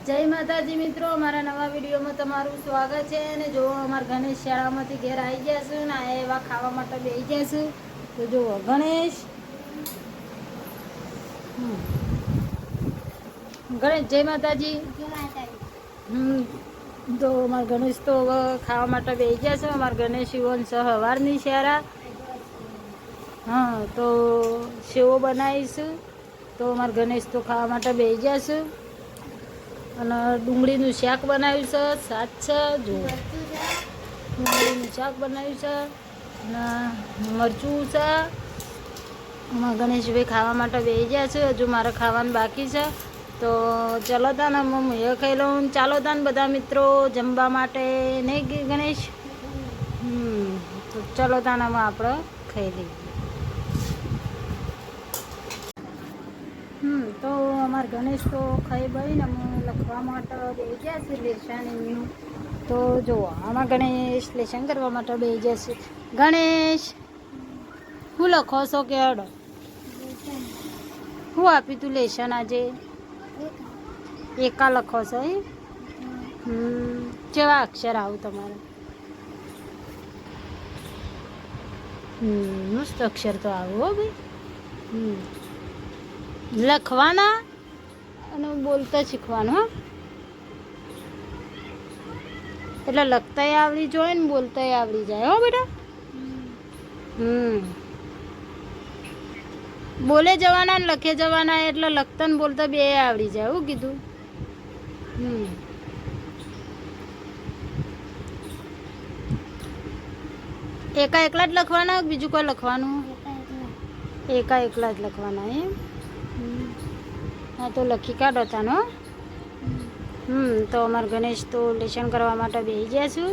જય માતાજી મિત્રો, અમારા નવા વિડીયોમાં તમારું સ્વાગત છે। અને જો અમારા ગણેશ શાળામાંથી ઘેર આવી ગયા છે ને આ એવા ખાવા માટે બેસી ગયા છે। તો જુઓ ગણેશ ગણેશ જય માતાજી। તો અમારા ગણેશ તો હવે ખાવા માટે બેસી ગયા છે। અમારા ગણેશ યુવન સવારની શાળા તો સેવો બનાવીશું। તો અમારા ગણેશ તો ખાવા માટે બેસી ગયા છે અને ડુંગળીનું શાક બનાવ્યું છે, સાત છે, જો ડુંગળીનું શાક બનાવ્યું છે અને મરચું છે। અમારા ગણેશભાઈ ખાવા માટે બેસી ગયા છે, હજુ મારે ખાવાનું બાકી છે। તો ચલો તાને હું એ ખાઈ લઉં। ચાલો તાને બધા મિત્રો જમવા માટે નહીં કે ગણેશ? તો ચલો તાને આપણે ખાઈ લઈએ। તો અમારા ગણેશ તો ખાઈ બળીને હું લખવા માટે બેસી ગયા છે લેશન એમનું। તો જુઓ આમાં ગણેશ લેશન કરવા માટે બેસી ગયા છે। ગણેશ શું લખો છો કે અડો? શું આપ્યું તું લેશન આજે? એકા લખો છો એ? કેવા અક્ષર આવું તમારે? મસ્ત અક્ષર તો આવું હો ભાઈ। લખવાના અને બોલતા શીખવાનું હો, એટલે લખતાય આવડી જોઈએ ને બોલતાય આવડી જાય હો બેટા। બોલે જવાના ને લખે જવાના એટલે લખતા ને બોલતા બે આવડી જાય। એવું કીધું? એકા એકલા જ લખવાના બીજું કોઈ લખવાનું? એકા એકલા જ લખવાના એમ? હા તો લખી કાઢો તાનો। તો અમારા ગણેશ તો લેશન કરવા માટે બેસી ગયા છું।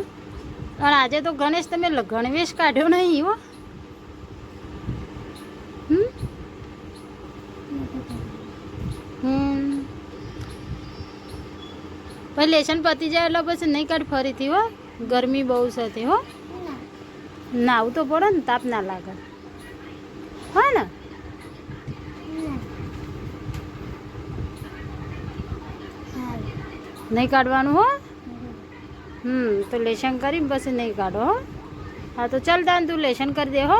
અને આજે તો ગણેશ તમે ગણવેશ કાઢ્યો નહીં હો। પછી લેશન પતી જાય એટલે પછી નહીં કાઢ ફરીથી હો, ગરમી બહુ છે હો। ના આવું તો પડે ને, તાપ ના લાગે હા ને? નહીં કાઢવાનું હો। તો લેશન કરી પછી નહીં કાઢો હો। હા તો ચાલ તાન તું લેશન કરી દે હો।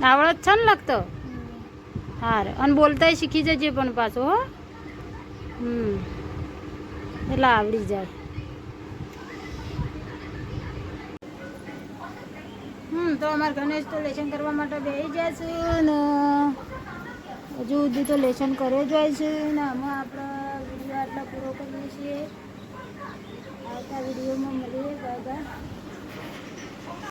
આવડત છે ને લખતો? હારે અને બોલતાય શીખી જજે પણ પાછો હો। એટલે આવડી જાય। તો અમારા ગણેશ તો લેશન કરવા માટે બેસી જાય છે ને હજુ સુધી તો લેશન કરે જ હોય છે ને આમાં આપણે